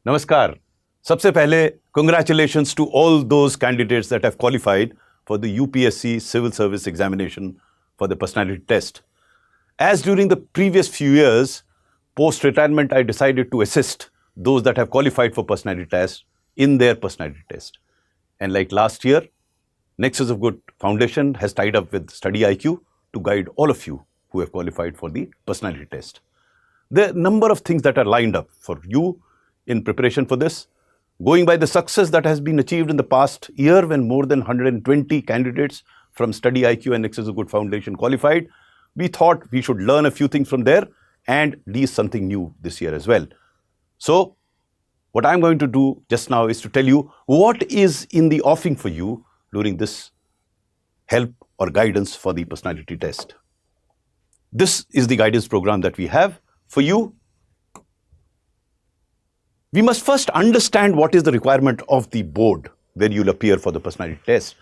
Namaskar. सबसे पहले congratulations to all those candidates that have qualified for the UPSC Civil Service Examination for the personality test. As during the previous few years, post-retirement, I decided to assist those that have qualified for personality test in their personality test. And like last year, Nexus of Good Foundation has tied up with StudyIQ to guide all of you who have qualified for the personality test. There are a number of things that are lined up for you in preparation for this. Going by the success that has been achieved in the past year when more than 120 candidates from StudyIQ and Nexus of Good Foundation qualified, we thought we should learn a few things from there and release something new this year as well. So, what I'm going to do just now is to tell you what is in the offing for you during this help or guidance for the personality test. This is the guidance program that we have for you. We must first understand what is the requirement of the board where you'll appear for the personality test.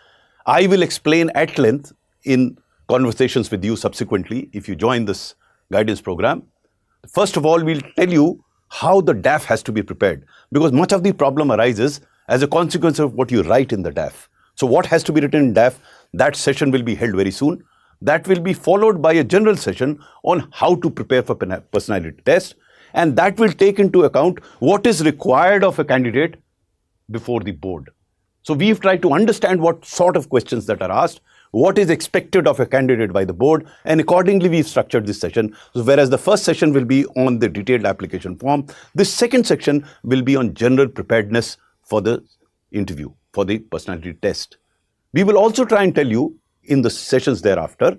I will explain at length in conversations with you subsequently if you join this guidance program. First of all, we'll tell you how the DAF has to be prepared, because much of the problem arises as a consequence of what you write in the DAF. So what has to be written in DAF, that session will be held very soon. That will be followed by a general session on how to prepare for personality test, and that will take into account what is required of a candidate before the board. So we've tried to understand what sort of questions that are asked, what is expected of a candidate by the board, and accordingly we've structured this session. So whereas the first session will be on the detailed application form, this second section will be on general preparedness for the interview, for the personality test. We will also try and tell you in the sessions thereafter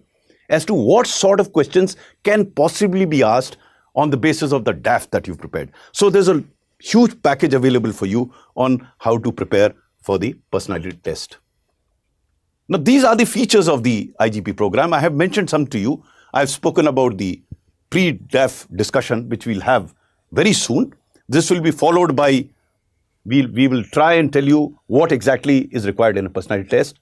as to what sort of questions can possibly be asked on the basis of the DAF that you've prepared. So there's a huge package available for you on how to prepare for the personality test. Now, these are the features of the IGP program. I have mentioned some to you. I've spoken about the pre-DAF discussion, which we'll have very soon. This will be followed by, we will try and tell you what exactly is required in a personality test.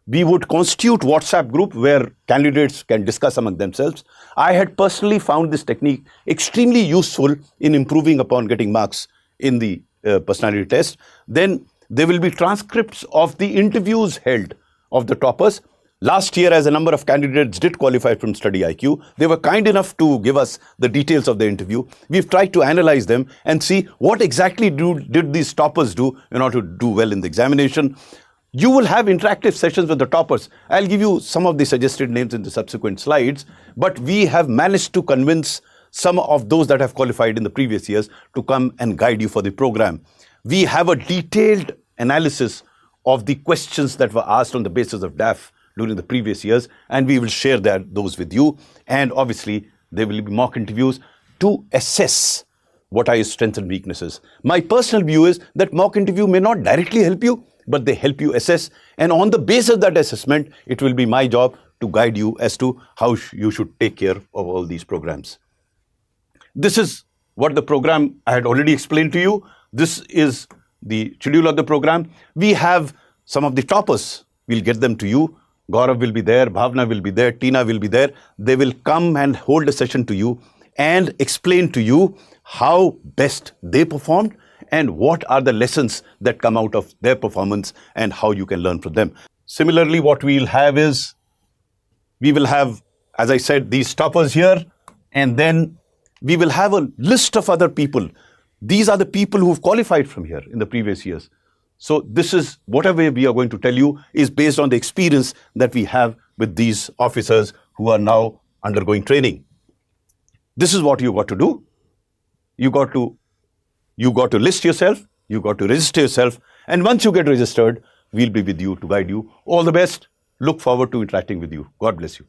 We would constitute WhatsApp group where candidates can discuss among themselves. I had personally found this technique extremely useful in improving upon getting marks in the personality test. Then there will be transcripts of the interviews held of the toppers. Last year, as a number of candidates did qualify from StudyIQ, they were kind enough to give us the details of the interview. We've tried to analyze them and see what exactly did these toppers do in order to do well in the examination. You will have interactive sessions with the toppers. I'll give you some of the suggested names in the subsequent slides, but we have managed to convince some of those that have qualified in the previous years to come and guide you for the program. We have a detailed analysis of the questions that were asked on the basis of DAF during the previous years, and we will share those with you. And obviously, there will be mock interviews to assess what are your strengths and weaknesses. My personal view is that mock interview may not directly help you, but they help you assess. And on the basis of that assessment, it will be my job to guide you as to how you should take care of all these programs. This is what the program I had already explained to you. This is the schedule of the program. We have some of the toppers. We'll get them to you. Gaurav will be there, Bhavna will be there, Tina will be there. They will come and hold a session to you and explain to you how best they performed and what are the lessons that come out of their performance and how you can learn from them. Similarly, what we'll have is, we will have, as I said, these toppers here, and then we will have a list of other people. These are the people who've qualified from here in the previous years. So this is, whatever we are going to tell you is based on the experience that we have with these officers who are now undergoing training. This is what you got to do. You got to list yourself, you got to register yourself, and once you get registered, we'll be with you to guide you. All the best. Look forward to interacting with you. God bless you.